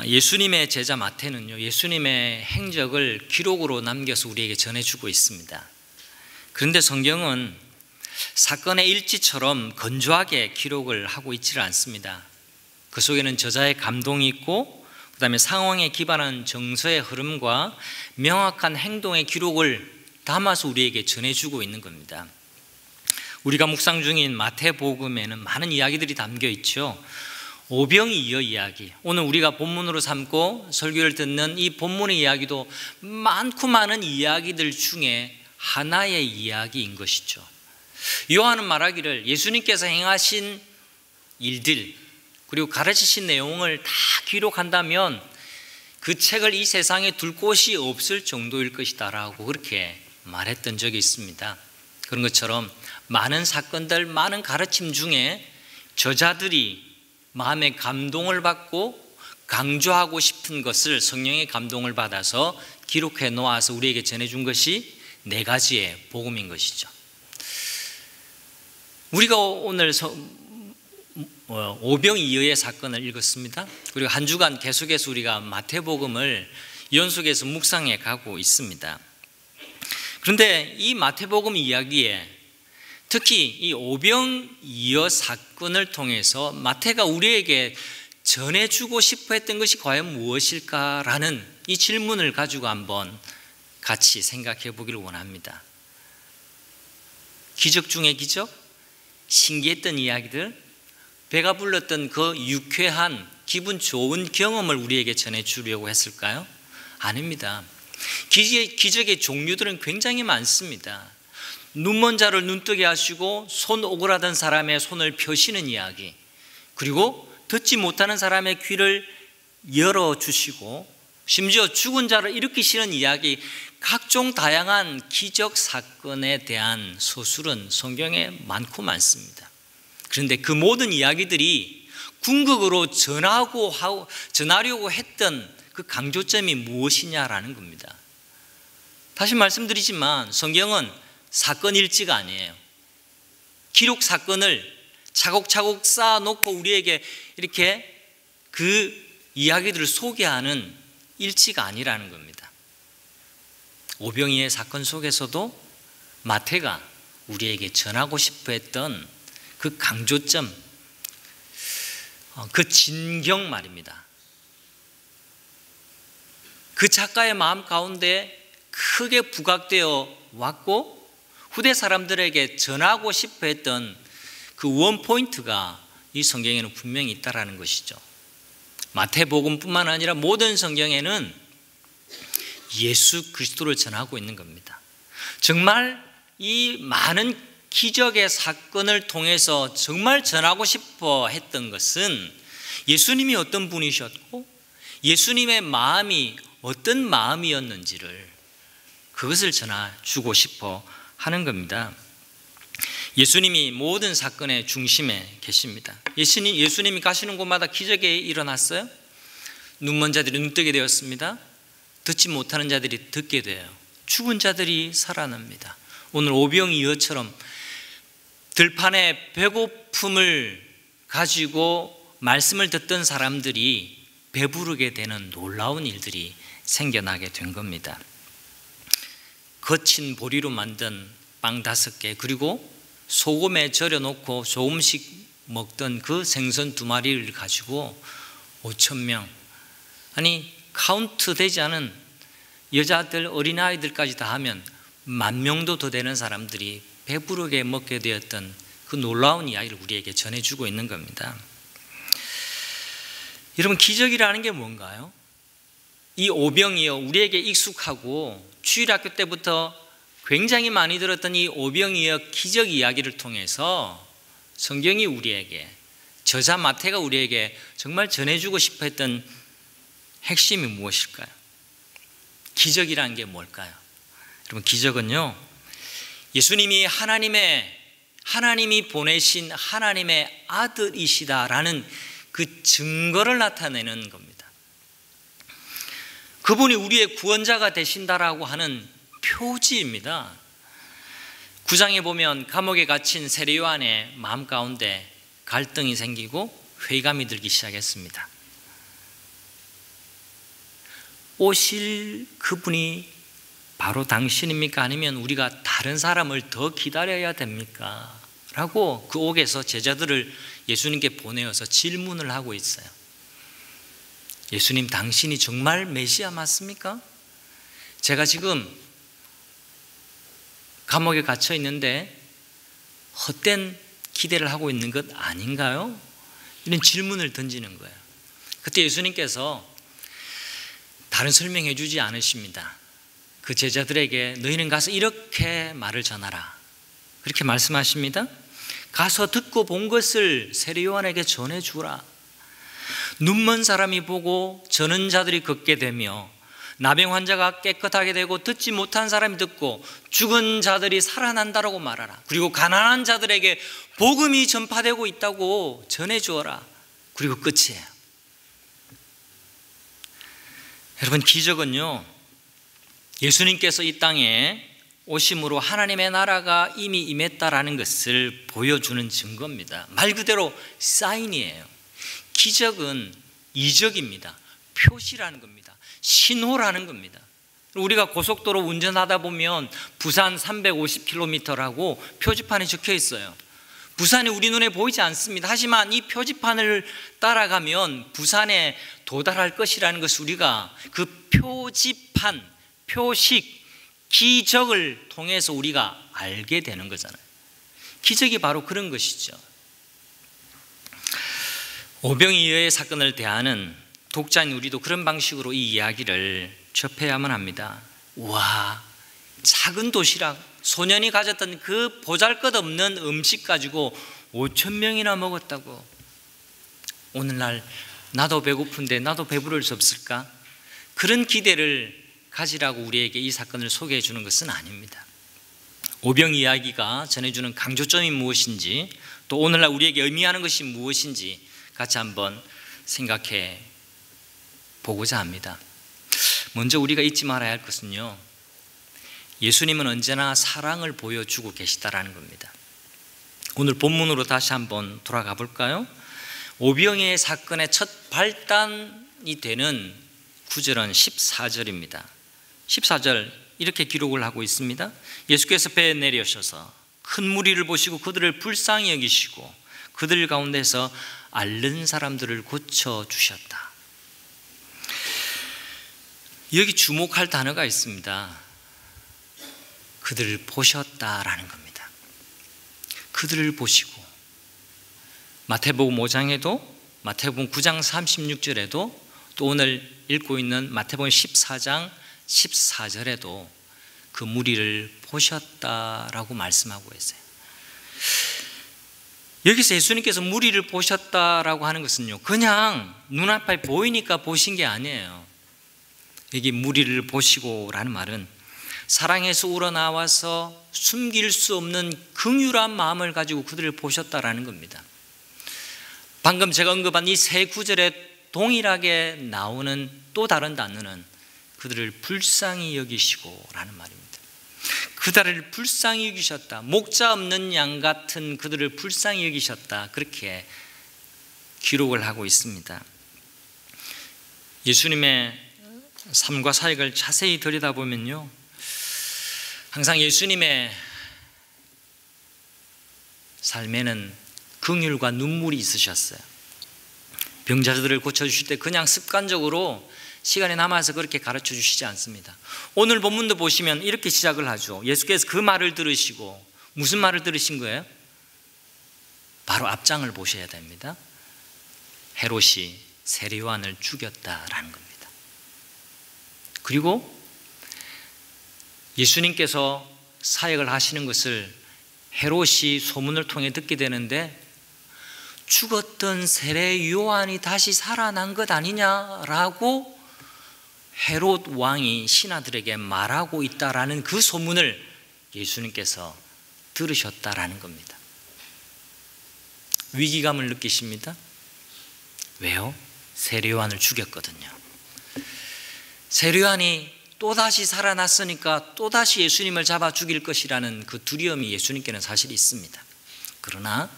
예수님의 제자 마태는요, 예수님의 행적을 기록으로 남겨서 우리에게 전해주고 있습니다. 그런데 성경은 사건의 일지처럼 건조하게 기록을 하고 있지를 않습니다. 그 속에는 저자의 감동이 있고, 그 다음에 상황에 기반한 정서의 흐름과 명확한 행동의 기록을 담아서 우리에게 전해주고 있는 겁니다. 우리가 묵상 중인 마태복음에는 많은 이야기들이 담겨 있죠. 오병이어 이야기, 오늘 우리가 본문으로 삼고 설교를 듣는 이 본문의 이야기도 많고 많은 이야기들 중에 하나의 이야기인 것이죠. 요한은 말하기를 예수님께서 행하신 일들 그리고 가르치신 내용을 다 기록한다면 그 책을 이 세상에 둘 곳이 없을 정도일 것이다 라고 그렇게 말했던 적이 있습니다. 그런 것처럼 많은 사건들, 많은 가르침 중에 저자들이 마음의 감동을 받고 강조하고 싶은 것을 성령의 감동을 받아서 기록해 놓아서 우리에게 전해준 것이 4가지의 복음인 것이죠. 우리가 오늘 오병이어의 사건을 읽었습니다. 그리고 한 주간 계속해서 우리가 마태복음을 연속해서 묵상해 가고 있습니다. 그런데 이 마태복음 이야기에 특히 이 오병이어 사건을 통해서 마태가 우리에게 전해주고 싶어 했던 것이 과연 무엇일까라는 이 질문을 가지고 한번 같이 생각해 보기를 원합니다. 기적 중의 기적, 신기했던 이야기들, 배가 불렀던 그 유쾌한 기분 좋은 경험을 우리에게 전해주려고 했을까요? 아닙니다. 기적의 종류들은 굉장히 많습니다. 눈먼 자를 눈뜨게 하시고 손 오그라든 사람의 손을 펴시는 이야기, 그리고 듣지 못하는 사람의 귀를 열어주시고 심지어 죽은 자를 일으키시는 이야기, 각종 다양한 기적 사건에 대한 서술은 성경에 많고 많습니다. 그런데 그 모든 이야기들이 궁극으로 전하려고 했던 그 강조점이 무엇이냐라는 겁니다. 다시 말씀드리지만 성경은 사건 일지가 아니에요. 기록 사건을 차곡차곡 쌓아놓고 우리에게 이렇게 그 이야기들을 소개하는 일지가 아니라는 겁니다. 오병이의 사건 속에서도 마태가 우리에게 전하고 싶어 했던 그 강조점, 그 진경 말입니다. 그 작가의 마음 가운데 크게 부각되어 왔고 후대 사람들에게 전하고 싶어 했던 그 원포인트가 이 성경에는 분명히 있다는 것이죠. 마태복음뿐만 아니라 모든 성경에는 예수 그리스도를 전하고 있는 겁니다. 정말 이 많은 기적의 사건을 통해서 정말 전하고 싶어 했던 것은 예수님이 어떤 분이셨고 예수님의 마음이 어떤 마음이었는지를, 그것을 전해주고 싶어 하는 겁니다. 예수님이 모든 사건의 중심에 계십니다. 예수님이 가시는 곳마다 기적이 일어났어요. 눈먼 자들이 눈뜨게 되었습니다. 듣지 못하는 자들이 듣게 돼요. 죽은 자들이 살아납니다. 오늘 오병이어처럼 들판에 배고픔을 가지고 말씀을 듣던 사람들이 배부르게 되는 놀라운 일들이 생겨나게 된 겁니다. 거친 보리로 만든 빵 5개, 그리고 소금에 절여놓고 조금씩 먹던 그 생선 2마리를 가지고 5,000명, 아니 카운트 되지 않은 여자들, 어린아이들까지 다 하면 10,000명도 더 되는 사람들이 배부르게 먹게 되었던 그 놀라운 이야기를 우리에게 전해주고 있는 겁니다. 여러분, 기적이라는 게 뭔가요? 이 오병이어, 우리에게 익숙하고 주일학교 때부터 굉장히 많이 들었던 이 오병이어 기적 이야기를 통해서 성경이 우리에게, 저자 마태가 우리에게 정말 전해주고 싶어 했던 핵심이 무엇일까요? 기적이라는 게 뭘까요? 여러분, 기적은요, 예수님이 하나님이 보내신 하나님의 아들이시다라는 그 증거를 나타내는 겁니다. 그분이 우리의 구원자가 되신다라고 하는 표지입니다. 9장에 보면 감옥에 갇힌 세례 요한의 마음 가운데 갈등이 생기고 회의감이 들기 시작했습니다. 오실 그분이 바로 당신입니까? 아니면 우리가 다른 사람을 더 기다려야 됩니까? 라고 그 옥에서 제자들을 예수님께 보내어서 질문을 하고 있어요. 예수님, 당신이 정말 메시아 맞습니까? 제가 지금 감옥에 갇혀 있는데 헛된 기대를 하고 있는 것 아닌가요? 이런 질문을 던지는 거예요. 그때 예수님께서 다른 설명해 주지 않으십니다. 그 제자들에게 너희는 가서 이렇게 말을 전하라, 그렇게 말씀하십니다. 가서 듣고 본 것을 세례 요한에게 전해 주라. 눈먼 사람이 보고 저는 자들이 걷게 되며 나병 환자가 깨끗하게 되고 듣지 못한 사람이 듣고 죽은 자들이 살아난다라고 말하라. 그리고 가난한 자들에게 복음이 전파되고 있다고 전해 주어라. 그리고 끝이에요. 여러분, 기적은요, 예수님께서 이 땅에 오심으로 하나님의 나라가 이미 임했다라는 것을 보여주는 증거입니다. 말 그대로 사인이에요. 기적은 이적입니다. 표시라는 겁니다. 신호라는 겁니다. 우리가 고속도로 운전하다 보면 부산 350km라고 표지판에 적혀 있어요. 부산이 우리 눈에 보이지 않습니다. 하지만 이 표지판을 따라가면 부산에 도달할 것이라는 것을 우리가 그 표지판, 표식, 기적을 통해서 우리가 알게 되는 거잖아요. 기적이 바로 그런 것이죠. 오병이어의 사건을 대하는 독자인 우리도 그런 방식으로 이 이야기를 접해야만 합니다. 와, 작은 도시락, 소년이 가졌던 그 보잘것없는 음식 가지고 5,000명이나 먹었다고. 오늘날 나도 배고픈데 나도 배부를 수 없을까? 그런 기대를 가지라고 우리에게 이 사건을 소개해 주는 것은 아닙니다. 오병 이야기가 전해주는 강조점이 무엇인지, 또 오늘날 우리에게 의미하는 것이 무엇인지 같이 한번 생각해 보고자 합니다. 먼저 우리가 잊지 말아야 할 것은요, 예수님은 언제나 사랑을 보여주고 계시다라는 겁니다. 오늘 본문으로 다시 한번 돌아가 볼까요? 오병이의 사건의 첫 발단이 되는 구절은 14절입니다. 14절 이렇게 기록을 하고 있습니다. 예수께서 배에 내려셔서 큰 무리를 보시고 그들을 불쌍히 여기시고 그들 가운데서 앓는 사람들을 고쳐주셨다. 여기 주목할 단어가 있습니다. 그들을 보셨다라는 겁니다. 그들을 보시고, 마태복음 5장에도, 마태복음 9장 36절에도, 또 오늘 읽고 있는 마태복음 14장 14절에도 그 무리를 보셨다라고 말씀하고 있어요. 여기서 예수님께서 무리를 보셨다라고 하는 것은요, 그냥 눈앞에 보이니까 보신 게 아니에요. 여기 무리를 보시고라는 말은 사랑에서 우러나와서 숨길 수 없는 긍휼한 마음을 가지고 그들을 보셨다라는 겁니다. 방금 제가 언급한 이 세 구절에 동일하게 나오는 또 다른 단어는 그들을 불쌍히 여기시고라는 말입니다. 그들을 불쌍히 여기셨다. 목자 없는 양 같은 그들을 불쌍히 여기셨다. 그렇게 기록을 하고 있습니다. 예수님의 삶과 사역을 자세히 들여다보면요, 항상 예수님의 삶에는 긍휼과 눈물이 있으셨어요. 병자들을 고쳐주실 때 그냥 습관적으로 시간이 남아서 그렇게 가르쳐 주시지 않습니다. 오늘 본문도 보시면 이렇게 시작을 하죠. 예수께서 그 말을 들으시고, 무슨 말을 들으신 거예요? 바로 앞장을 보셔야 됩니다. 헤롯이 세례 요한을 죽였다라는 겁니다. 그리고 예수님께서 사역을 하시는 것을 헤롯이 소문을 통해 듣게 되는데, 죽었던 세례 요한이 다시 살아난 것 아니냐라고 헤롯 왕이 신하들에게 말하고 있다라는 그 소문을 예수님께서 들으셨다라는 겁니다. 위기감을 느끼십니다. 왜요? 세례 요한을 죽였거든요. 세례 요한이 또다시 살아났으니까 또다시 예수님을 잡아 죽일 것이라는 그 두려움이 예수님께는 사실 있습니다. 그러나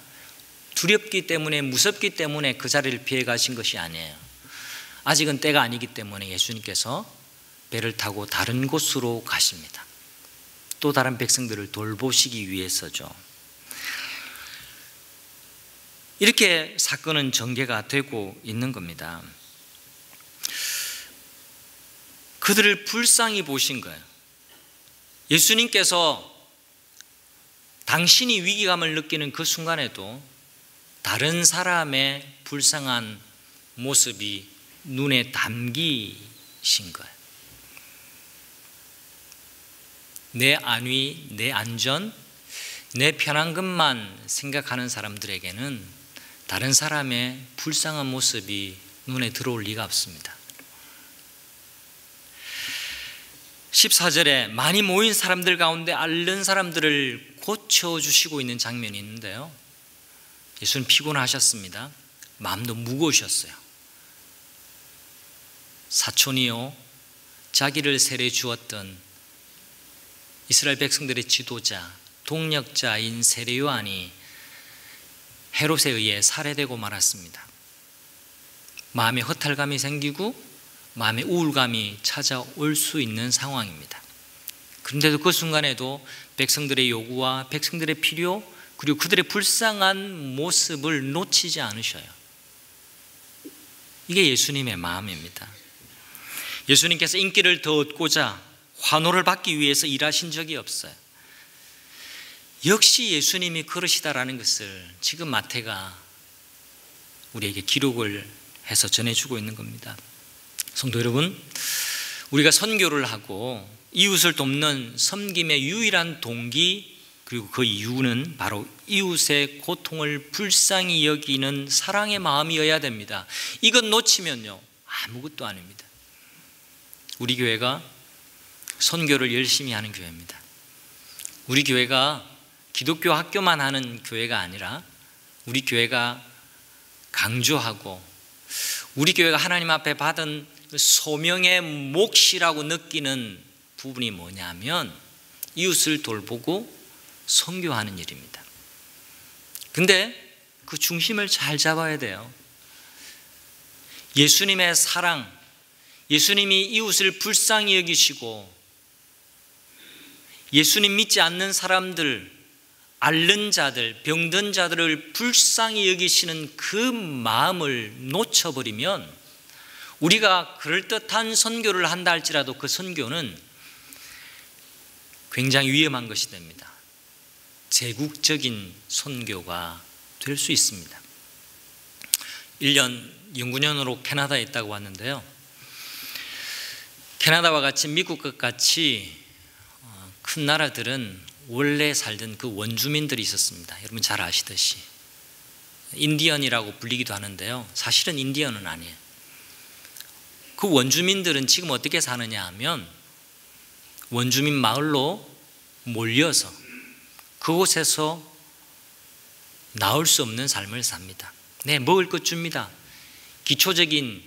두렵기 때문에, 무섭기 때문에 그 자리를 피해 가신 것이 아니에요. 아직은 때가 아니기 때문에 예수님께서 배를 타고 다른 곳으로 가십니다. 또 다른 백성들을 돌보시기 위해서죠. 이렇게 사건은 전개가 되고 있는 겁니다. 그들을 불쌍히 보신 거예요. 예수님께서 당신이 위기감을 느끼는 그 순간에도 다른 사람의 불쌍한 모습이 눈에 담기신 거예요. 내 안위, 내 안전, 내 편한 것만 생각하는 사람들에게는 다른 사람의 불쌍한 모습이 눈에 들어올 리가 없습니다. 14절에 많이 모인 사람들 가운데 앓는 사람들을 고쳐주시고 있는 장면이 있는데요, 예수는 피곤하셨습니다. 마음도 무거우셨어요. 사촌이요, 자기를 세례 주었던 이스라엘 백성들의 지도자, 동력자인 세례 요한이 헤롯에 의해 살해되고 말았습니다. 마음에 허탈감이 생기고 마음의 우울감이 찾아올 수 있는 상황입니다. 그런데도 그 순간에도 백성들의 요구와 백성들의 필요, 그리고 그들의 불쌍한 모습을 놓치지 않으셔요. 이게 예수님의 마음입니다. 예수님께서 인기를 더 얻고자 환호를 받기 위해서 일하신 적이 없어요. 역시 예수님이 그러시다라는 것을 지금 마태가 우리에게 기록을 해서 전해주고 있는 겁니다. 성도 여러분, 우리가 선교를 하고 이웃을 돕는 섬김의 유일한 동기, 그리고 그 이유는 바로 이웃의 고통을 불쌍히 여기는 사랑의 마음이어야 됩니다. 이것 놓치면요, 아무것도 아닙니다. 우리 교회가 선교를 열심히 하는 교회입니다. 우리 교회가 기독교 학교만 하는 교회가 아니라 우리 교회가 강조하고 우리 교회가 하나님 앞에 받은 소명의 몫이라고 느끼는 부분이 뭐냐면 이웃을 돌보고 선교하는 일입니다. 근데 그 중심을 잘 잡아야 돼요. 예수님의 사랑, 예수님이 이웃을 불쌍히 여기시고 예수님 믿지 않는 사람들, 앓는 자들, 병든 자들을 불쌍히 여기시는 그 마음을 놓쳐버리면 우리가 그럴듯한 선교를 한다 할지라도 그 선교는 굉장히 위험한 것이 됩니다. 제국적인 선교가 될 수 있습니다. 1년 연구년으로 캐나다에 있다고 왔는데요, 캐나다와 같이 미국과 같이 큰 나라들은 원래 살던 그 원주민들이 있었습니다. 여러분 잘 아시듯이 인디언이라고 불리기도 하는데요, 사실은 인디언은 아니에요. 그 원주민들은 지금 어떻게 사느냐 하면 원주민 마을로 몰려서 그곳에서 나올 수 없는 삶을 삽니다. 네, 먹을 것 줍니다. 기초적인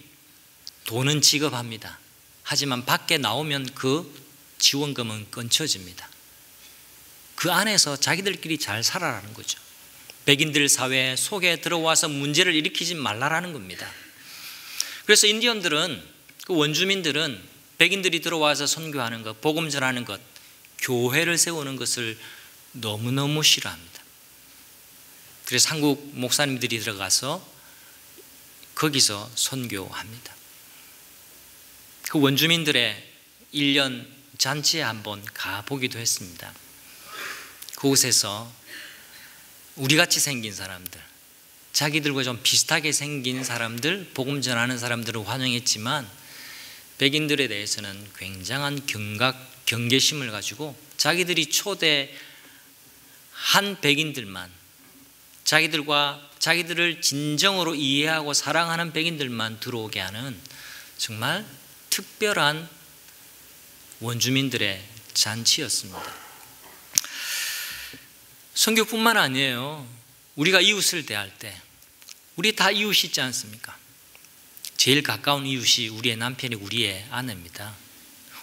돈은 지급합니다. 하지만 밖에 나오면 그 지원금은 끊쳐집니다. 그 안에서 자기들끼리 잘 살아라는 거죠. 백인들 사회 속에 들어와서 문제를 일으키지 말라라는 겁니다. 그래서 인디언들은, 그 원주민들은 백인들이 들어와서 선교하는 것, 복음 전하는 것, 교회를 세우는 것을 너무너무 싫어합니다. 그래서 한국 목사님들이 들어가서 거기서 선교합니다. 그 원주민들의 1년 잔치에 한번 가보기도 했습니다. 그곳에서 우리같이 생긴 사람들, 자기들과 좀 비슷하게 생긴 사람들, 복음 전하는 사람들을 환영했지만 백인들에 대해서는 굉장한 경계심을 가지고 자기들이 초대한 백인들만, 자기들을 진정으로 이해하고 사랑하는 백인들만 들어오게 하는 정말 특별한 원주민들의 잔치였습니다. 선교뿐만 아니에요. 우리가 이웃을 대할 때 우리 다 이웃이 있지 않습니까? 제일 가까운 이웃이 우리의 남편이고 우리의 아내입니다.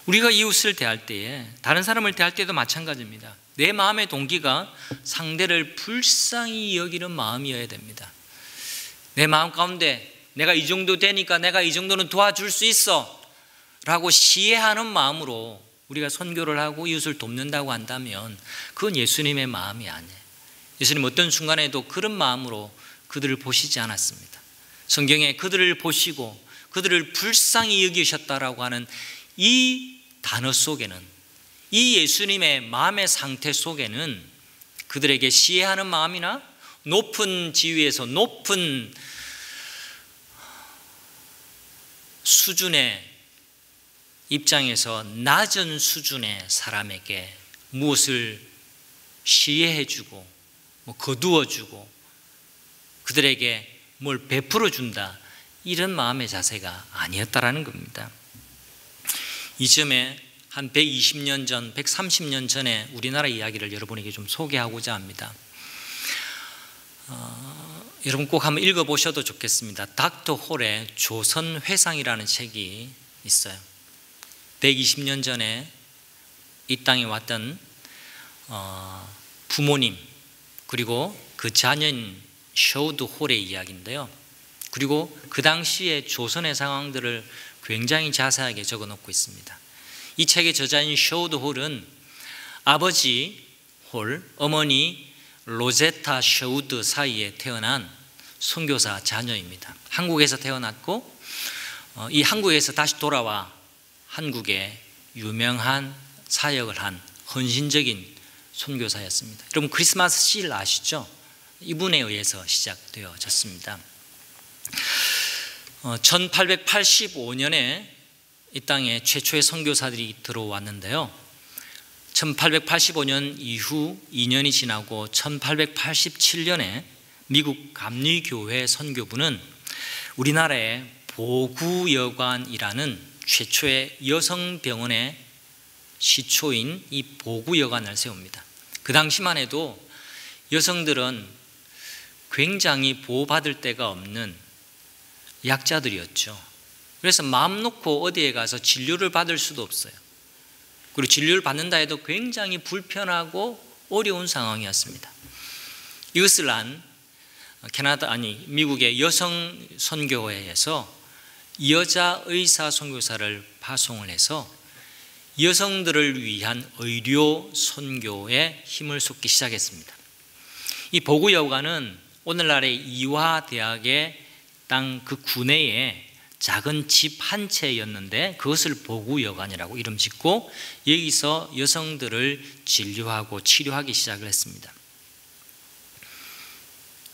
우리가 이웃을 대할 때에, 다른 사람을 대할 때도 마찬가지입니다. 내 마음의 동기가 상대를 불쌍히 여기는 마음이어야 됩니다. 내 마음 가운데 내가 이 정도 되니까 내가 이 정도는 도와줄 수 있어, 라고 시해하는 마음으로 우리가 선교를 하고 이웃을 돕는다고 한다면 그건 예수님의 마음이 아니에요. 예수님 어떤 순간에도 그런 마음으로 그들을 보시지 않았습니다. 성경에 그들을 보시고 그들을 불쌍히 여기셨다라고 하는 이 단어 속에는, 이 예수님의 마음의 상태 속에는 그들에게 시해하는 마음이나 높은 지위에서 높은 수준의 입장에서 낮은 수준의 사람에게 무엇을 시해해주고 거두어주고 그들에게 뭘 베풀어준다, 이런 마음의 자세가 아니었다라는 겁니다. 이 점에 한 120년 전, 130년 전에 우리나라 이야기를 여러분에게 좀 소개하고자 합니다. 여러분 꼭 한번 읽어보셔도 좋겠습니다. 닥터 홀의 조선회상이라는 책이 있어요. 120년 전에 이 땅에 왔던 부모님 그리고 그 자녀인 셔우드 홀의 이야기인데요. 그리고 그 당시의 조선의 상황들을 굉장히 자세하게 적어놓고 있습니다. 이 책의 저자인 셔우드 홀은 아버지 홀, 어머니 로제타 셔우드 사이에 태어난 선교사 자녀입니다. 한국에서 태어났고 이 한국에서 다시 돌아와 한국에 유명한 사역을 한 헌신적인 선교사였습니다. 여러분 크리스마스 실 아시죠? 이분에 의해서 시작되어졌습니다. 1885년에 이 땅에 최초의 선교사들이 들어왔는데요. 1885년 이후 2년이 지나고 1887년에 미국 감리교회 선교부는 우리나라의 보구여관이라는 최초의 여성병원의 시초인 이 보구여관을 세웁니다. 그 당시만 해도 여성들은 굉장히 보호받을 데가 없는 약자들이었죠. 그래서 마음 놓고 어디에 가서 진료를 받을 수도 없어요. 그리고 진료를 받는다 해도 굉장히 불편하고 어려운 상황이었습니다. 이것을 안 미국의 여성 선교회에서 여자 의사 선교사를 파송을 해서 여성들을 위한 의료 선교에 힘을 쏟기 시작했습니다. 이 보구여관은 오늘날의 이화대학의 땅 그 구내에 작은 집 한 채였는데 그것을 보구여관이라고 이름 짓고 여기서 여성들을 진료하고 치료하기 시작을 했습니다.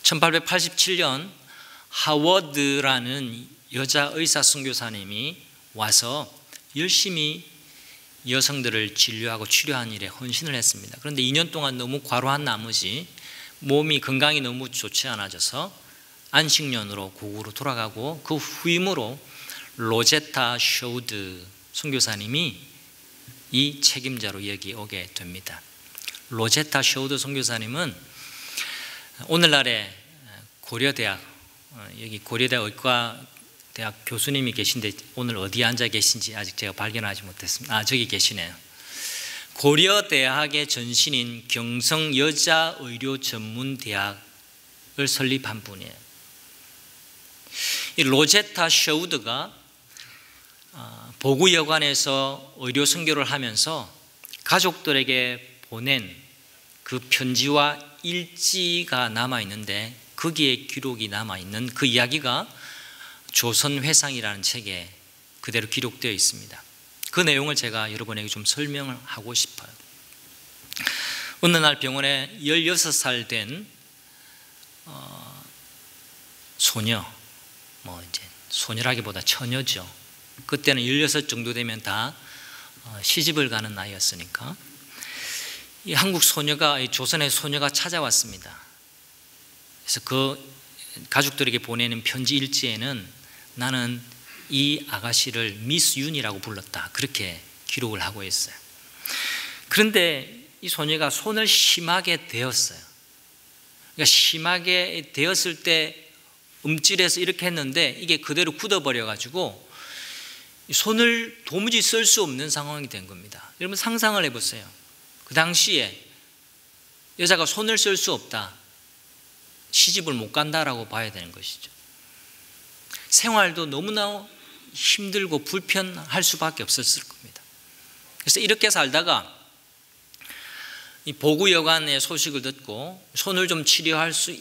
1887년 하워드라는 여자 의사 선교사님이 와서 열심히 여성들을 진료하고 치료하는 일에 헌신을 했습니다. 그런데 2년 동안 너무 과로한 나머지 몸이 건강이 너무 좋지 않아져서 안식년으로 고국으로 돌아가고 그 후임으로 로제타 셔우드 선교사님이 이 책임자로 여기 오게 됩니다. 로제타 셔우드 선교사님은 오늘날의 고려대학, 여기 고려대학 의과대학 교수님이 계신데 오늘 어디에 앉아 계신지 아직 제가 발견하지 못했습니다. 저기 계시네요. 고려대학의 전신인 경성여자의료전문대학을 설립한 분이에요. 이 로제타 셔우드가 보구여관에서 의료 선교를 하면서 가족들에게 보낸 그 편지와 일지가 남아있는데 거기에 기록이 남아있는 그 이야기가 조선회상이라는 책에 그대로 기록되어 있습니다. 그 내용을 제가 여러분에게 좀 설명을 하고 싶어요. 어느 날 병원에 16살 된 소녀, 이제 소녀라기보다 처녀죠. 그때는 16 정도 되면 다 시집을 가는 나이였으니까 이 한국 소녀가, 이 조선의 소녀가 찾아왔습니다. 그래서 그 가족들에게 보내는 편지 일지에는 나는 이 아가씨를 미스 윤이라고 불렀다, 그렇게 기록을 하고 있어요. 그런데 이 소녀가 손을 심하게 대었어요. 그러니까 심하게 대었을 때 움찔해서 이렇게 했는데 이게 그대로 굳어버려 가지고 손을 도무지 쓸 수 없는 상황이 된 겁니다. 여러분 상상을 해보세요. 그 당시에 여자가 손을 쓸 수 없다, 시집을 못 간다라고 봐야 되는 것이죠. 생활도 너무나 힘들고 불편할 수밖에 없었을 겁니다. 그래서 이렇게 살다가 이 보구여관의 소식을 듣고 손을 좀 치료할 수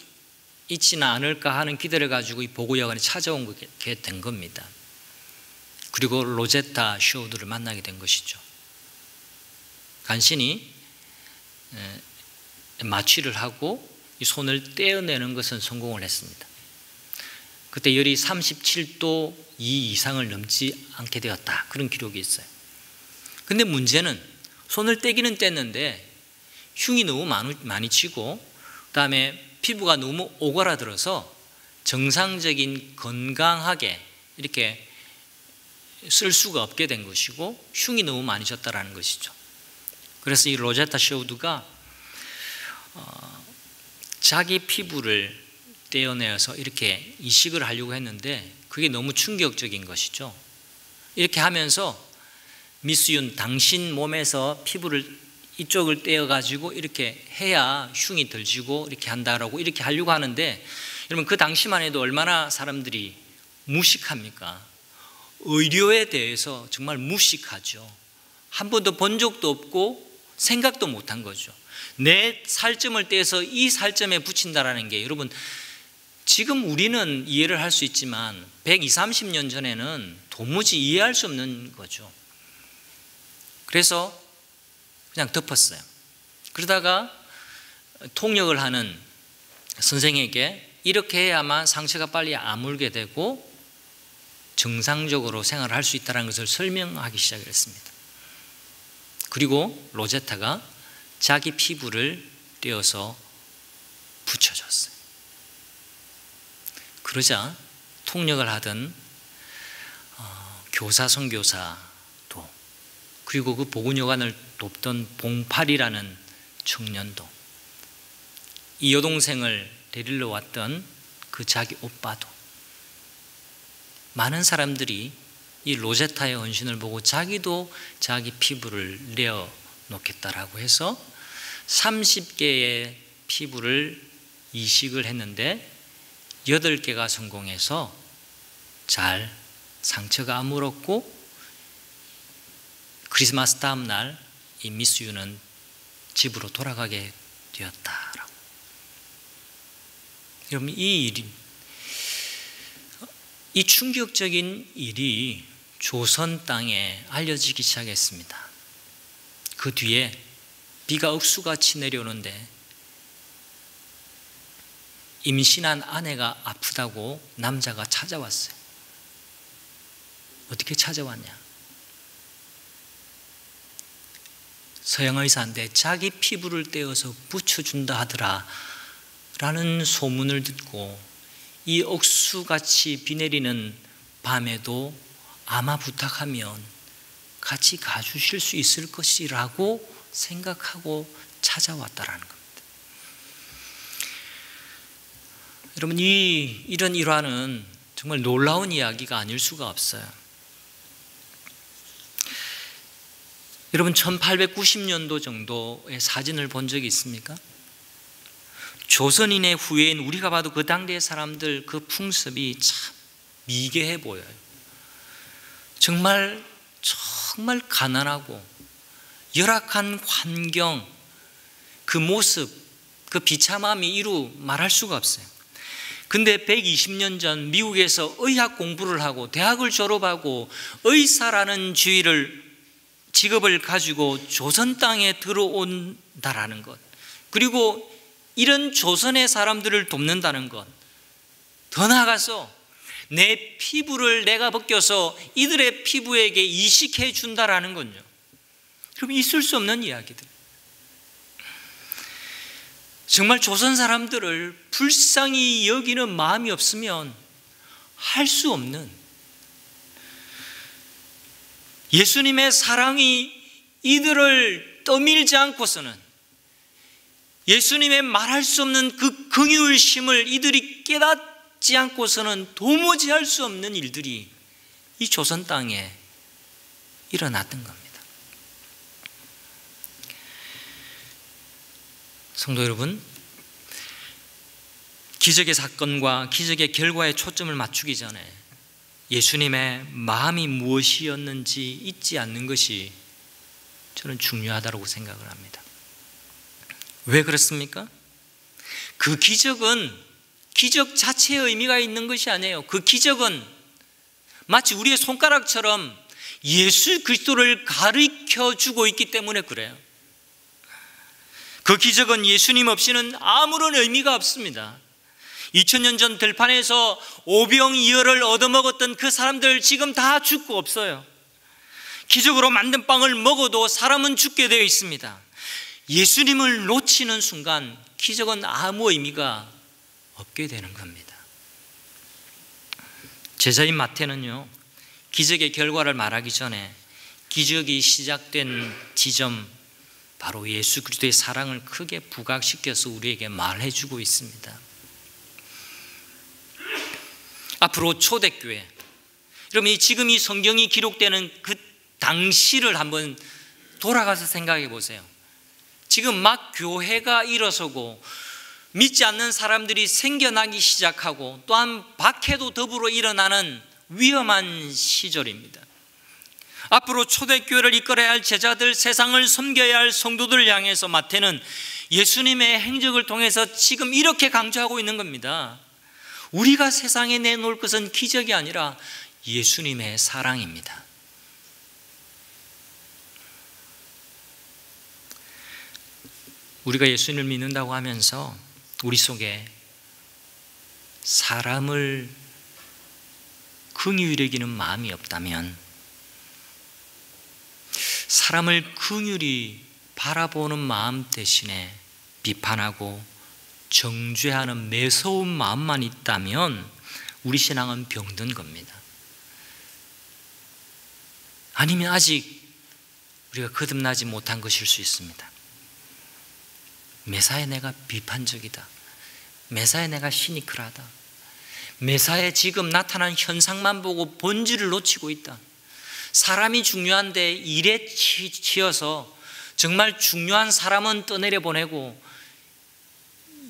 있지는 않을까 하는 기대를 가지고 이 보구여관이 찾아온 게 된 겁니다. 그리고 로제타 쇼우드를 만나게 된 것이죠. 간신히 마취를 하고 이 손을 떼어내는 것은 성공을 했습니다. 그때 열이 37도 2 이상을 넘지 않게 되었다, 그런 기록이 있어요. 근데 문제는 손을 떼기는 뗐는데 흉이 너무 많이 치고 그다음에 피부가 너무 오그라들어서 정상적인 건강하게 이렇게 쓸 수가 없게 된 것이고 흉이 너무 많이 졌다라는 것이죠. 그래서 이 로제타 쇼우드가 자기 피부를 떼어내어서 이렇게 이식을 하려고 했는데 그게 너무 충격적인 것이죠. 이렇게 하면서 미스 윤, 당신 몸에서 피부를 이쪽을 떼어가지고 이렇게 해야 흉이 덜 지고 이렇게 한다라고 이렇게 하려고 하는데, 여러분 그 당시만 해도 얼마나 사람들이 무식합니까? 의료에 대해서 정말 무식하죠. 한 번도 본 적도 없고 생각도 못한 거죠. 내 살점을 떼서 이 살점에 붙인다라는 게, 여러분 지금 우리는 이해를 할 수 있지만 120, 30년 전에는 도무지 이해할 수 없는 거죠. 그래서 그냥 덮었어요. 그러다가 통역을 하는 선생에게 이렇게 해야만 상처가 빨리 아물게 되고 정상적으로 생활을 할 수 있다는 것을 설명하기 시작했습니다. 그리고 로제타가 자기 피부를 떼어서 붙여줬어요. 그러자 통역을 하던 교사 선교사도, 그리고 그 보건여관을 돕던 봉팔이라는 청년도, 이 여동생을 데리러 왔던 그 자기 오빠도, 많은 사람들이 이 로제타의 헌신을 보고 자기도 자기 피부를 내어놓겠다라고 해서 30개의 피부를 이식을 했는데 8개가 성공해서 잘 상처가 아물었고, 크리스마스 다음 날 이 미스 유는 집으로 돌아가게 되었다라고. 여러분 이 충격적인 일이 조선 땅에 알려지기 시작했습니다. 그 뒤에 비가 억수같이 내려오는데 임신한 아내가 아프다고 남자가 찾아왔어요. 어떻게 찾아왔냐? 서양 의사인데 자기 피부를 떼어서 붙여준다 하더라 라는 소문을 듣고, 이 억수같이 비 내리는 밤에도 아마 부탁하면 같이 가주실 수 있을 것이라고 생각하고 찾아왔다라는 겁니다. 여러분 이런 일화는 정말 놀라운 이야기가 아닐 수가 없어요. 여러분 1890년도 정도의 사진을 본 적이 있습니까? 조선인의 후예인 우리가 봐도 그 당대의 사람들 그 풍습이 참 미개해 보여요. 정말 가난하고 열악한 환경, 그 모습, 그 비참함이 이루 말할 수가 없어요. 근데 120년 전 미국에서 의학 공부를 하고 대학을 졸업하고 의사라는 직업을 가지고 조선 땅에 들어온다라는 것, 그리고 이런 조선의 사람들을 돕는다는 것, 더 나아가서 내 피부를 내가 벗겨서 이들의 피부에게 이식해 준다라는 건요, 그럼 있을 수 없는 이야기들. 정말 조선 사람들을 불쌍히 여기는 마음이 없으면 할 수 없는, 예수님의 사랑이 이들을 떠밀지 않고서는, 예수님의 말할 수 없는 그 긍휼심을 이들이 깨닫지 않고서는 도무지 할 수 없는 일들이 이 조선 땅에 일어났던 겁니다. 성도 여러분, 기적의 사건과 기적의 결과에 초점을 맞추기 전에 예수님의 마음이 무엇이었는지 잊지 않는 것이 저는 중요하다고 생각을 합니다. 왜 그렇습니까? 그 기적은 기적 자체의 의미가 있는 것이 아니에요. 그 기적은 마치 우리의 손가락처럼 예수 그리스도를 가르쳐 주고 있기 때문에 그래요. 그 기적은 예수님 없이는 아무런 의미가 없습니다. 2000년 전 들판에서 오병이어를 얻어먹었던 그 사람들 지금 다 죽고 없어요. 기적으로 만든 빵을 먹어도 사람은 죽게 되어 있습니다. 예수님을 놓치는 순간 기적은 아무 의미가 없게 되는 겁니다. 제자인 마태는요, 기적의 결과를 말하기 전에 기적이 시작된 지점, 바로 예수 그리스도의 사랑을 크게 부각시켜서 우리에게 말해주고 있습니다. 앞으로 초대교회, 여러분 지금 이 성경이 기록되는 그 당시를 한번 돌아가서 생각해 보세요. 지금 막 교회가 일어서고 믿지 않는 사람들이 생겨나기 시작하고 또한 박해도 더불어 일어나는 위험한 시절입니다. 앞으로 초대교회를 이끌어야 할 제자들, 세상을 섬겨야 할 성도들을 향해서 마태는 예수님의 행적을 통해서 지금 이렇게 강조하고 있는 겁니다. 우리가 세상에 내놓을 것은 기적이 아니라 예수님의 사랑입니다. 우리가 예수님을 믿는다고 하면서 우리 속에 사람을 긍휼히 여기는 마음이 없다면, 사람을 긍휼히 바라보는 마음 대신에 비판하고 정죄하는 매서운 마음만 있다면 우리 신앙은 병든 겁니다. 아니면 아직 우리가 거듭나지 못한 것일 수 있습니다. 매사에 내가 비판적이다, 매사에 내가 시니컬하다, 매사에 지금 나타난 현상만 보고 본질을 놓치고 있다, 사람이 중요한데 일에 치여서 정말 중요한 사람은 떠내려 보내고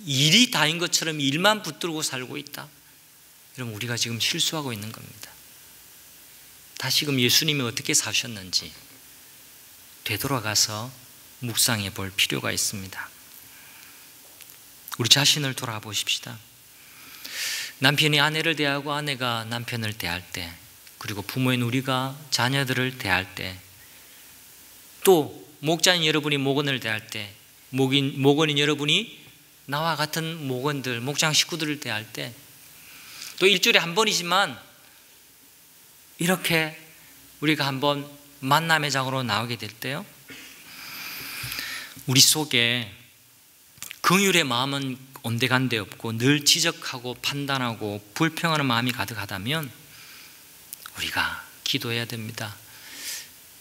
일이 다인 것처럼 일만 붙들고 살고 있다. 여러분, 우리가 지금 실수하고 있는 겁니다. 다시금 예수님이 어떻게 사셨는지 되돌아가서 묵상해 볼 필요가 있습니다. 우리 자신을 돌아보십시다. 남편이 아내를 대하고 아내가 남편을 대할 때, 그리고 부모인 우리가 자녀들을 대할 때, 또 목자인 여러분이 목원을 대할 때, 목원인 여러분이 나와 같은 목원들, 목장 식구들을 대할 때, 또 일주일에 한 번이지만 이렇게 우리가 한번 만남의 장으로 나오게 될 때요, 우리 속에 긍휼의 마음은 온데간데 없고 늘 지적하고 판단하고 불평하는 마음이 가득하다면 우리가 기도해야 됩니다.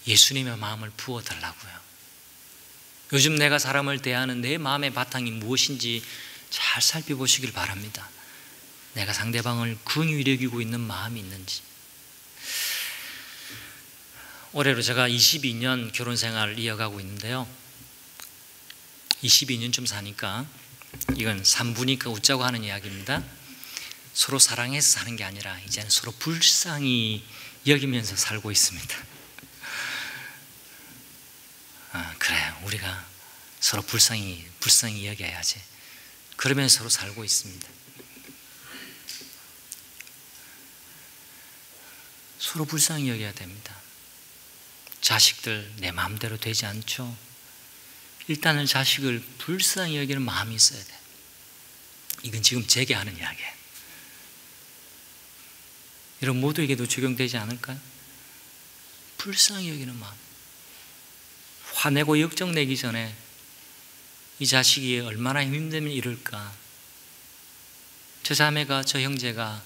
예수님의 마음을 부어달라고요. 요즘 내가 사람을 대하는 내 마음의 바탕이 무엇인지 잘 살펴보시길 바랍니다. 내가 상대방을 긍휼히 여기고 있는 마음이 있는지. 올해로 제가 22년 결혼생활을 이어가고 있는데요, 22년쯤 사니까, 이건 산부니까 웃자고 하는 이야기입니다. 서로 사랑해서 사는 게 아니라 이제는 서로 불쌍히 여기면서 살고 있습니다. 그래, 우리가 서로 불쌍히 여겨야지. 그러면서 서로 살고 있습니다. 서로 불쌍히 여겨야 됩니다. 자식들 내 마음대로 되지 않죠. 일단은 자식을 불쌍히 여기는 마음이 있어야 돼. 이건 지금 제게 하는 이야기예요. 여러분 모두에게도 적용되지 않을까요? 불쌍히 여기는 마음. 화내고 역정내기 전에 이 자식이 얼마나 힘들면 이럴까, 저 자매가, 저 형제가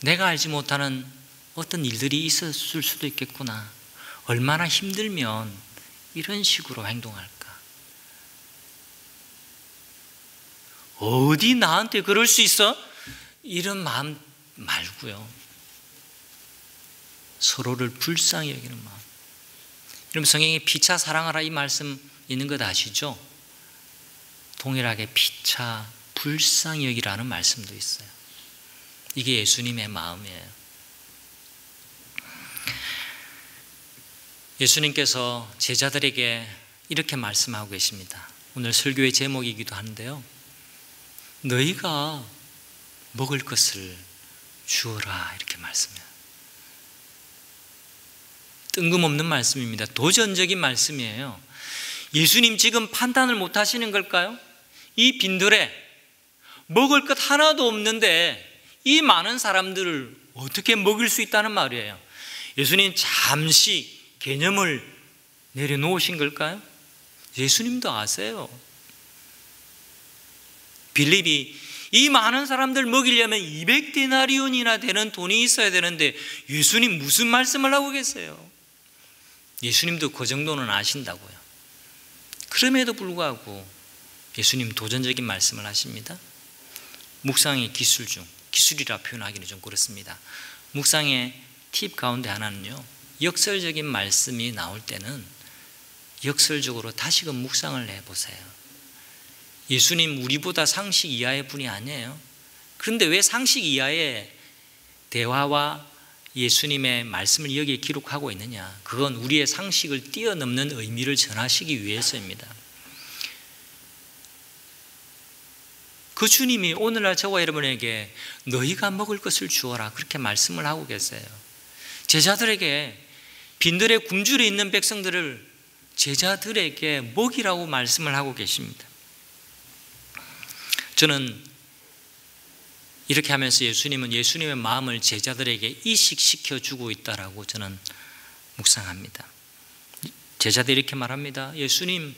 내가 알지 못하는 어떤 일들이 있었을 수도 있겠구나, 얼마나 힘들면 이런 식으로 행동할까, 어디 나한테 그럴 수 있어? 이런 마음 말고요, 서로를 불쌍히 여기는 마음. 여러분 성경에 피차 사랑하라 이 말씀 있는 것 아시죠? 동일하게 피차 불쌍히 여기라는 말씀도 있어요. 이게 예수님의 마음이에요. 예수님께서 제자들에게 이렇게 말씀하고 계십니다. 오늘 설교의 제목이기도 한데요, 너희가 먹을 것을 주어라, 이렇게 말씀해요. 뜬금없는 말씀입니다. 도전적인 말씀이에요. 예수님 지금 판단을 못 하시는 걸까요? 이 빈들에 먹을 것 하나도 없는데 이 많은 사람들을 어떻게 먹일 수 있다는 말이에요. 예수님 잠시 개념을 내려놓으신 걸까요? 예수님도 아세요. 빌립이 이 많은 사람들 먹이려면 200데나리온이나 되는 돈이 있어야 되는데 예수님 무슨 말씀을 하고 계세요? 예수님도 그 정도는 아신다고요. 그럼에도 불구하고 예수님 도전적인 말씀을 하십니다. 묵상의 기술 중, 기술이라 표현하기는 좀 그렇습니다. 묵상의 팁 가운데 하나는요, 역설적인 말씀이 나올 때는 역설적으로 다시금 묵상을 해보세요. 예수님 우리보다 상식 이하의 분이 아니에요. 그런데 왜 상식 이하의 대화와 예수님의 말씀을 여기에 기록하고 있느냐? 그건 우리의 상식을 뛰어넘는 의미를 전하시기 위해서입니다. 그 주님이 오늘날 저와 여러분에게 너희가 먹을 것을 주어라, 그렇게 말씀을 하고 계세요. 제자들에게 빈들에 굶주려 있는 백성들을 제자들에게 먹이라고 말씀을 하고 계십니다. 저는 이렇게 하면서 예수님은 예수님의 마음을 제자들에게 이식시켜 주고 있다라고 저는 묵상합니다. 제자들이 이렇게 말합니다. 예수님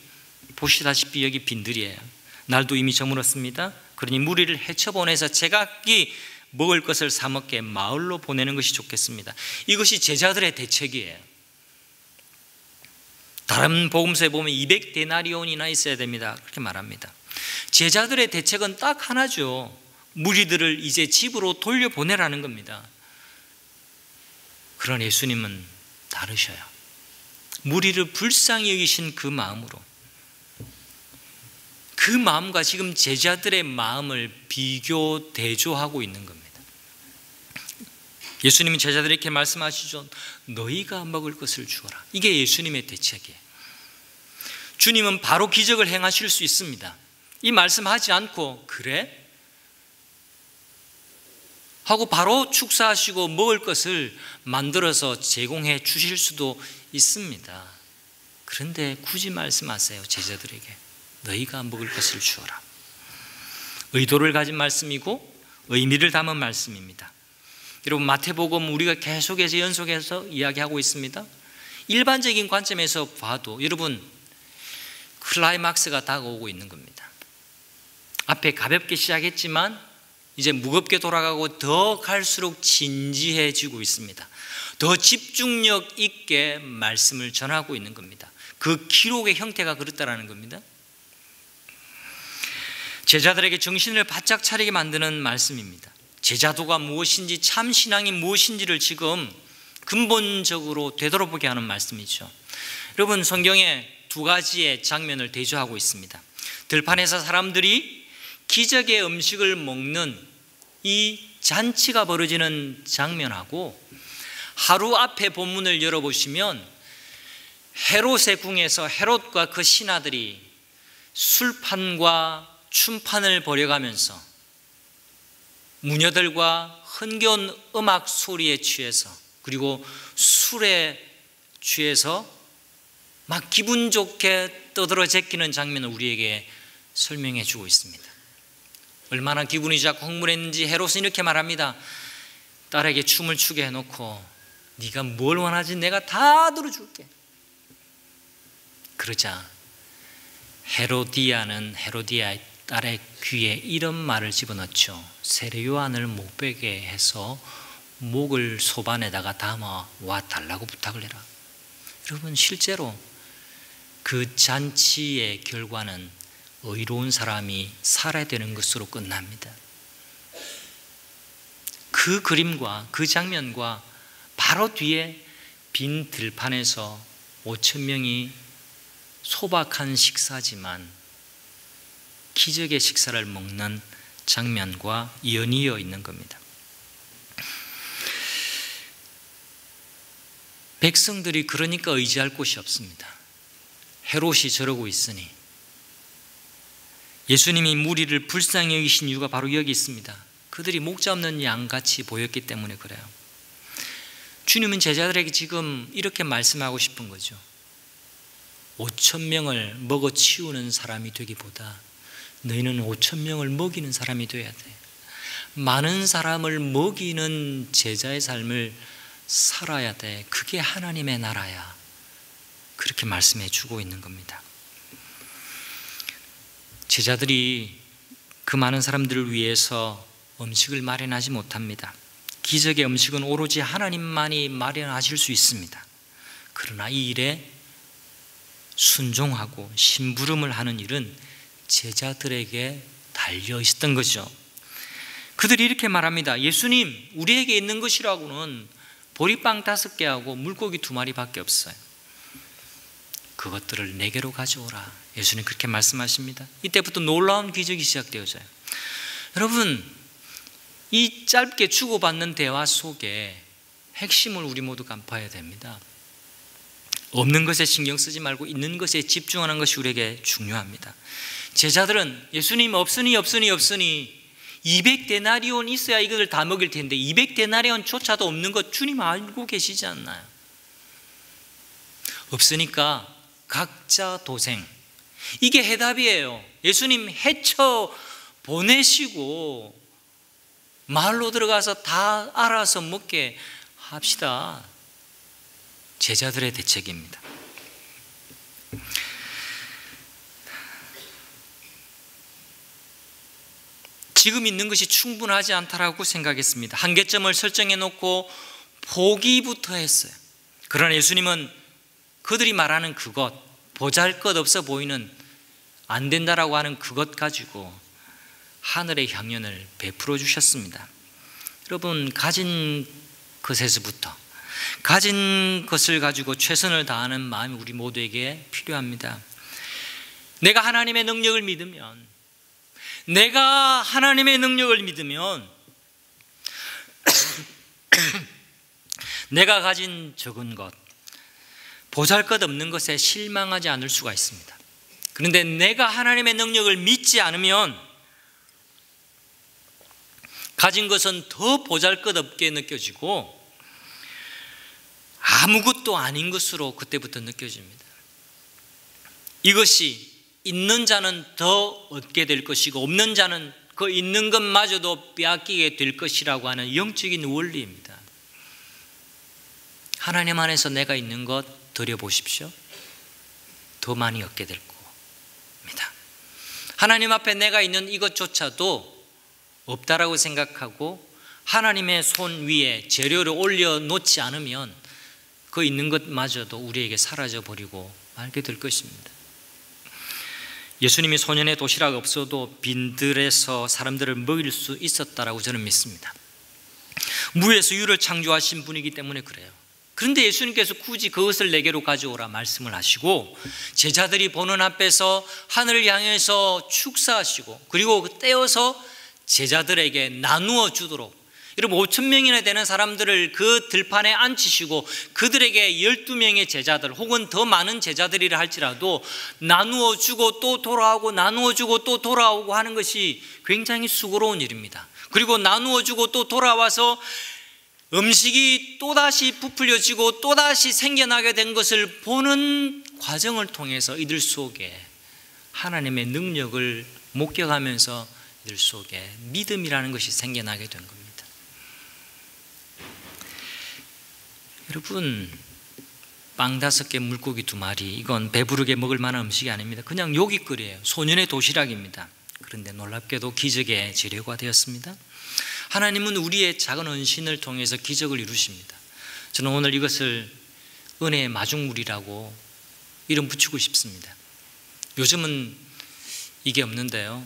보시다시피 여기 빈들이에요. 날도 이미 저물었습니다. 그러니 무리를 헤쳐보내서 제각기 먹을 것을 사 먹게 마을로 보내는 것이 좋겠습니다. 이것이 제자들의 대책이에요. 다른 복음서에 보면 200데나리온이나 있어야 됩니다, 그렇게 말합니다. 제자들의 대책은 딱 하나죠. 무리들을 이제 집으로 돌려보내라는 겁니다. 그러나 예수님은 다르셔요. 무리를 불쌍히 여기신 그 마음으로, 그 마음과 지금 제자들의 마음을 비교, 대조하고 있는 겁니다. 예수님은 제자들에게 이렇게 말씀하시죠. 너희가 먹을 것을 주어라. 이게 예수님의 대책이에요. 주님은 바로 기적을 행하실 수 있습니다. 이 말씀하지 않고 그래? 하고 바로 축사하시고 먹을 것을 만들어서 제공해 주실 수도 있습니다. 그런데 굳이 말씀하세요. 제자들에게 너희가 먹을 것을 주어라. 의도를 가진 말씀이고 의미를 담은 말씀입니다. 여러분, 마태복음 우리가 계속해서 연속해서 이야기하고 있습니다. 일반적인 관점에서 봐도 여러분, 클라이막스가 다가오고 있는 겁니다. 앞에 가볍게 시작했지만 이제 무겁게 돌아가고 더 갈수록 진지해지고 있습니다. 더 집중력 있게 말씀을 전하고 있는 겁니다. 그 기록의 형태가 그렇다라는 겁니다. 제자들에게 정신을 바짝 차리게 만드는 말씀입니다. 제자도가 무엇인지, 참 신앙이 무엇인지를 지금 근본적으로 되돌아보게 하는 말씀이죠. 여러분, 성경에 두 가지의 장면을 대조하고 있습니다. 들판에서 사람들이 기적의 음식을 먹는 이 잔치가 벌어지는 장면하고, 하루 앞에 본문을 열어보시면 헤롯의 궁에서 헤롯과 그 신하들이 술판과 춤판을 벌여가면서 무녀들과 흥겨운 음악 소리에 취해서, 그리고 술에 취해서 막 기분 좋게 떠들어 제끼는 장면을 우리에게 설명해 주고 있습니다. 얼마나 기분이 좋고 흥분했는지 헤롯은 이렇게 말합니다. 딸에게 춤을 추게 해놓고 네가 뭘 원하지 내가 다 들어줄게. 그러자 헤로디아의 딸의 귀에 이런 말을 집어넣죠. 세례 요한을 못 뵈게 해서 목을 소반에다가 담아 와 달라고 부탁을 해라. 여러분, 실제로 그 잔치의 결과는 의로운 사람이 살아야 되는 것으로 끝납니다. 그 그림과 그 장면과 바로 뒤에 빈 들판에서 5,000명이 소박한 식사지만 기적의 식사를 먹는 장면과 연이어 있는 겁니다. 백성들이 그러니까 의지할 곳이 없습니다. 헤롯이 저러고 있으니. 예수님이 무리를 불쌍히 여기신 이유가 바로 여기 있습니다. 그들이 목자 없는 양같이 보였기 때문에 그래요. 주님은 제자들에게 지금 이렇게 말씀하고 싶은 거죠. 5,000명을 먹어 치우는 사람이 되기보다 너희는 5,000명을 먹이는 사람이 돼야 돼. 많은 사람을 먹이는 제자의 삶을 살아야 돼. 그게 하나님의 나라야. 그렇게 말씀해 주고 있는 겁니다. 제자들이 그 많은 사람들을 위해서 음식을 마련하지 못합니다. 기적의 음식은 오로지 하나님만이 마련하실 수 있습니다. 그러나 이 일에 순종하고 심부름을 하는 일은 제자들에게 달려 있었던 거죠. 그들이 이렇게 말합니다. 예수님, 우리에게 있는 것이라고는 보리빵 5개하고 물고기 2마리밖에 없어요. 그것들을 내게로 가져오라. 예수님 그렇게 말씀하십니다. 이때부터 놀라운 기적이 시작되어져요. 여러분, 이 짧게 주고받는 대화 속에 핵심을 우리 모두 간파해야 됩니다. 없는 것에 신경 쓰지 말고 있는 것에 집중하는 것이 우리에게 중요합니다. 제자들은 예수님 없으니 200데나리온 있어야 이것을 다 먹일 텐데 200데나리온조차도 없는 것 주님 알고 계시지 않나요? 없으니까 각자 도생. 이게 해답이에요. 예수님 헤쳐 보내시고 마을로 들어가서 다 알아서 먹게 합시다. 제자들의 대책입니다. 지금 있는 것이 충분하지 않다라고 생각했습니다. 한계점을 설정해 놓고 포기부터 했어요. 그러나 예수님은 그들이 말하는 그것, 보잘것없어 보이는 안 된다라고 하는 그것 가지고 하늘의 향연을 베풀어 주셨습니다. 여러분, 가진 것에서부터 가진 것을 가지고 최선을 다하는 마음이 우리 모두에게 필요합니다. 내가 하나님의 능력을 믿으면 내가 가진 적은 것, 보잘것없는 것에 실망하지 않을 수가 있습니다. 그런데 내가 하나님의 능력을 믿지 않으면 가진 것은 더 보잘것없게 느껴지고 아무것도 아닌 것으로 그때부터 느껴집니다. 이것이 있는 자는 더 얻게 될 것이고 없는 자는 그 있는 것마저도 빼앗기게 될 것이라고 하는 영적인 원리입니다. 하나님 안에서 내가 있는 것 드려보십시오. 더 많이 얻게 될 겁니다. 하나님 앞에 내가 있는 이것조차도 없다라고 생각하고 하나님의 손 위에 재료를 올려놓지 않으면 그 있는 것마저도 우리에게 사라져버리고 말게 될 것입니다. 예수님이 소년의 도시락 없어도 빈들에서 사람들을 먹일 수 있었다라고 저는 믿습니다. 무에서 유를 창조하신 분이기 때문에 그래요. 그런데 예수님께서 굳이 그것을 내게로 가져오라 말씀을 하시고 제자들이 보는 앞에서 하늘을 향해서 축사하시고 그리고 떼어서 제자들에게 나누어 주도록, 여러분 5,000명이나 되는 사람들을 그 들판에 앉히시고 그들에게 12명의 제자들 혹은 더 많은 제자들이라 할지라도 나누어 주고 또 돌아오고 나누어 주고 또 돌아오고 하는 것이 굉장히 수고로운 일입니다. 그리고 나누어 주고 또 돌아와서 음식이 또다시 부풀려지고 또다시 생겨나게 된 것을 보는 과정을 통해서 이들 속에 하나님의 능력을 목격하면서 이들 속에 믿음이라는 것이 생겨나게 된 겁니다. 여러분, 빵 5개, 물고기 2마리, 이건 배부르게 먹을 만한 음식이 아닙니다. 그냥 요깃거리예요. 소년의 도시락입니다. 그런데 놀랍게도 기적의 재료가 되었습니다. 하나님은 우리의 작은 헌신을 통해서 기적을 이루십니다. 저는 오늘 이것을 은혜의 마중물이라고 이름 붙이고 싶습니다. 요즘은 이게 없는데요,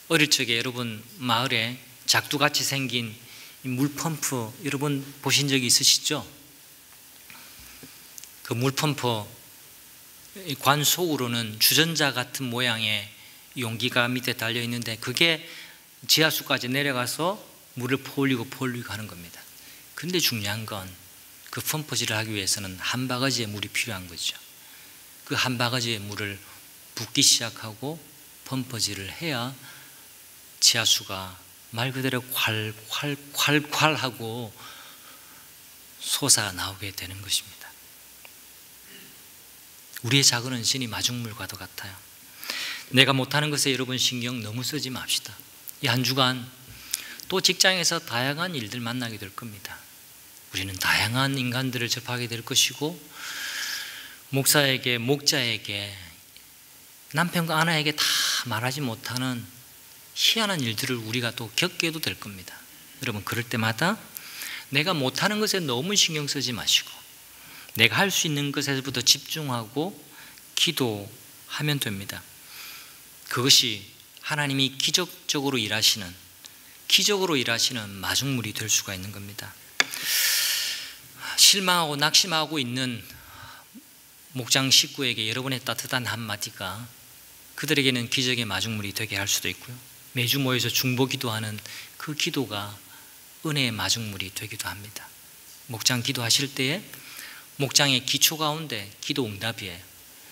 어릴 적에 여러분 마을에 작두같이 생긴 물펌프 여러분 보신 적이 있으시죠? 그 물펌프 관 속으로는 주전자 같은 모양의 용기가 밑에 달려 있는데 그게 지하수까지 내려가서 물을 퍼올리고 하는 겁니다. 그런데 중요한 건 그 펌프질을 하기 위해서는 한 바가지의 물이 필요한 거죠. 그 한 바가지의 물을 붓기 시작하고 펌프질을 해야 지하수가 말 그대로 콸콸콸콸 하고 솟아 나오게 되는 것입니다. 우리의 작은 헌신이 마중물과도 같아요. 내가 못하는 것에 여러분 신경 너무 쓰지 맙시다. 이 한 주간 또 직장에서 다양한 일들 만나게 될 겁니다. 우리는 다양한 인간들을 접하게 될 것이고, 목사에게, 목자에게, 남편과 아내에게 다 말하지 못하는 희한한 일들을 우리가 또 겪게도 될 겁니다. 여러분, 그럴 때마다 내가 못하는 것에 너무 신경 쓰지 마시고 내가 할 수 있는 것에서부터 집중하고 기도하면 됩니다. 그것이 하나님이 기적적으로 일하시는 마중물이 될 수가 있는 겁니다. 실망하고 낙심하고 있는 목장 식구에게 여러분의 따뜻한 한마디가 그들에게는 기적의 마중물이 되게 할 수도 있고요, 매주 모여서 중보 기도하는 그 기도가 은혜의 마중물이 되기도 합니다. 목장 기도하실 때에 목장의 기초 가운데 기도 응답이에요.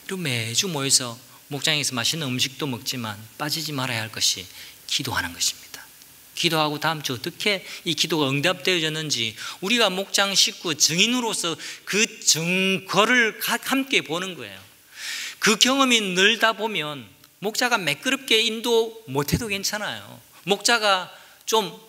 그리고 매주 모여서 목장에서 맛있는 음식도 먹지만 빠지지 말아야 할 것이 기도하는 것입니다. 기도하고 다음 주 어떻게 이 기도가 응답되어졌는지 우리가 목장 식구 증인으로서 그 증거를 함께 보는 거예요. 그 경험이 늘다 보면 목자가 매끄럽게 인도 못해도 괜찮아요. 목자가 좀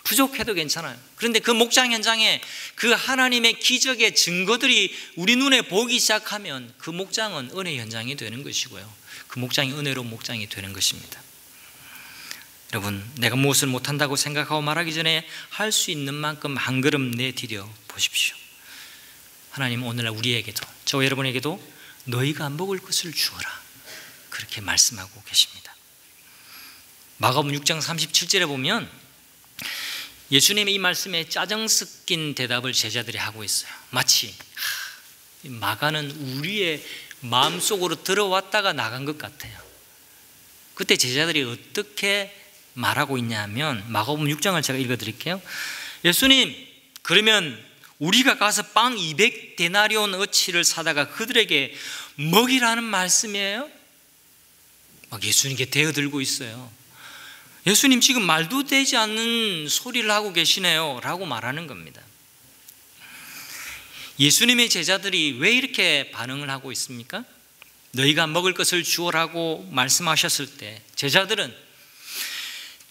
부족해도 괜찮아요. 그런데 그 목장 현장에 그 하나님의 기적의 증거들이 우리 눈에 보기 시작하면 그 목장은 은혜 현장이 되는 것이고요, 그 목장이 은혜로운 목장이 되는 것입니다. 여러분, 내가 무엇을 못한다고 생각하고 말하기 전에 할 수 있는 만큼 한 걸음 내디뎌 보십시오. 하나님 오늘날 우리에게도, 저와 여러분에게도 너희가 먹을 것을 주어라, 그렇게 말씀하고 계십니다. 마가복음 6장 37절에 보면 예수님의 이 말씀에 짜증 섞인 대답을 제자들이 하고 있어요. 마치 마가는 우리의 마음속으로 들어왔다가 나간 것 같아요. 그때 제자들이 어떻게 말하고 있냐면, 마가복음 6장을 제가 읽어드릴게요. 예수님, 그러면 우리가 가서 빵 200데나리온 어치를 사다가 그들에게 먹이라는 말씀이에요? 막 예수님께 대어들고 있어요. 예수님 지금 말도 되지 않는 소리를 하고 계시네요 라고 말하는 겁니다. 예수님의 제자들이 왜 이렇게 반응을 하고 있습니까? 너희가 먹을 것을 주어라고 말씀하셨을 때 제자들은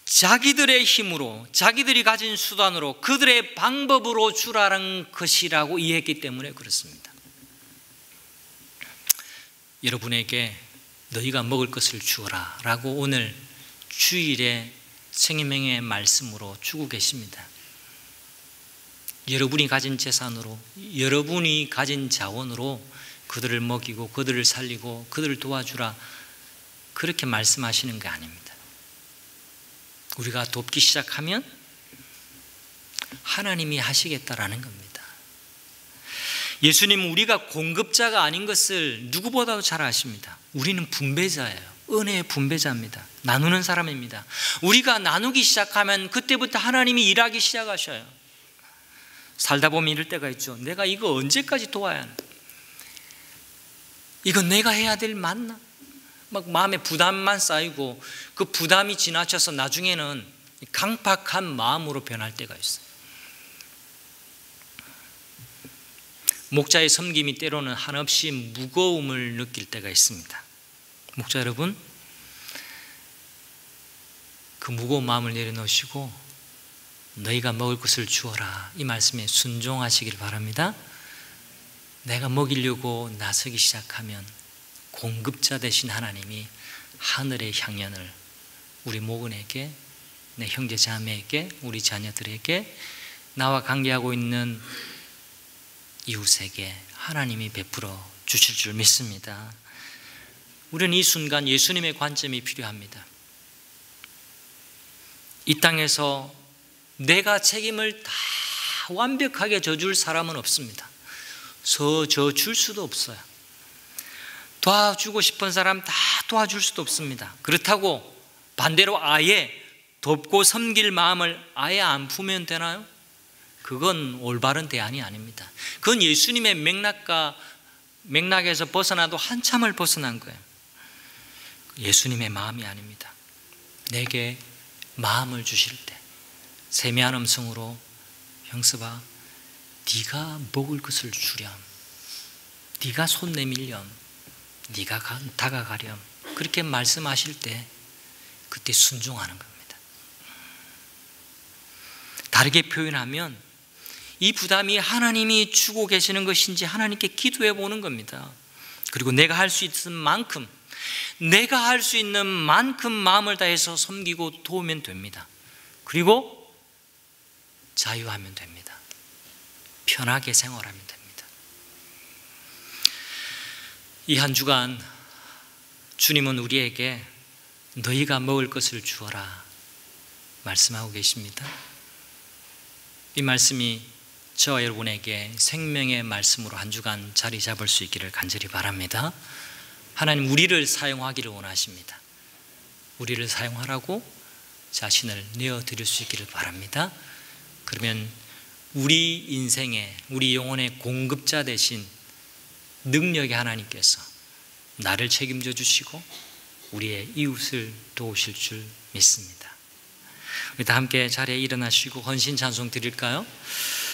자기들의 힘으로, 자기들이 가진 수단으로, 그들의 방법으로 주라는 것이라고 이해했기 때문에 그렇습니다. 여러분에게 너희가 먹을 것을 주어라 라고 오늘 주일에 생명의 말씀으로 주고 계십니다. 여러분이 가진 재산으로, 여러분이 가진 자원으로 그들을 먹이고 그들을 살리고 그들을 도와주라, 그렇게 말씀하시는 게 아닙니다. 우리가 돕기 시작하면 하나님이 하시겠다라는 겁니다. 예수님은 우리가 공급자가 아닌 것을 누구보다도 잘 아십니다. 우리는 분배자예요. 은혜의 분배자입니다. 나누는 사람입니다. 우리가 나누기 시작하면 그때부터 하나님이 일하기 시작하셔요. 살다 보면 이럴 때가 있죠. 내가 이거 언제까지 도와야 하나? 이건 내가 해야 될 맞나? 막 마음에 부담만 쌓이고 그 부담이 지나쳐서 나중에는 강팍한 마음으로 변할 때가 있어요. 목자의 섬김이 때로는 한없이 무거움을 느낄 때가 있습니다. 목자 여러분, 그 무거운 마음을 내려놓으시고 너희가 먹을 것을 주어라, 이 말씀에 순종하시길 바랍니다. 내가 먹이려고 나서기 시작하면 공급자 되신 하나님이 하늘의 향연을 우리 모근에게, 내 형제 자매에게, 우리 자녀들에게, 나와 관계하고 있는 이웃에게 하나님이 베풀어 주실 줄 믿습니다. 우리는 이 순간 예수님의 관점이 필요합니다. 이 땅에서 내가 책임을 다 완벽하게 져줄 사람은 없습니다. 져줄 수도 없어요. 도와주고 싶은 사람 다 도와줄 수도 없습니다. 그렇다고 반대로 아예 돕고 섬길 마음을 아예 안 품으면 되나요? 그건 올바른 대안이 아닙니다. 그건 예수님의 맥락에서 벗어나도 한참을 벗어난 거예요. 예수님의 마음이 아닙니다. 내게 마음을 주실 때 세미한 음성으로 형수봐, 네가 먹을 것을 주렴, 네가 손 내밀렴, 네가 다가가렴, 그렇게 말씀하실 때 그때 순종하는 겁니다. 다르게 표현하면 이 부담이 하나님이 주고 계시는 것인지 하나님께 기도해 보는 겁니다. 그리고 내가 할 수 있는 만큼 마음을 다해서 섬기고 도우면 됩니다. 그리고 자유하면 됩니다. 편하게 생활하면 됩니다. 이 한 주간 주님은 우리에게 너희가 먹을 것을 주어라 말씀하고 계십니다. 이 말씀이 저와 여러분에게 생명의 말씀으로 한 주간 자리 잡을 수 있기를 간절히 바랍니다. 하나님 우리를 사용하기를 원하십니다. 우리를 사용하라고 자신을 내어드릴 수 있기를 바랍니다. 그러면 우리 인생의, 우리 영혼의 공급자 되신 능력의 하나님께서 나를 책임져 주시고 우리의 이웃을 도우실 줄 믿습니다. 우리 다 함께 자리에 일어나시고 헌신 찬송 드릴까요?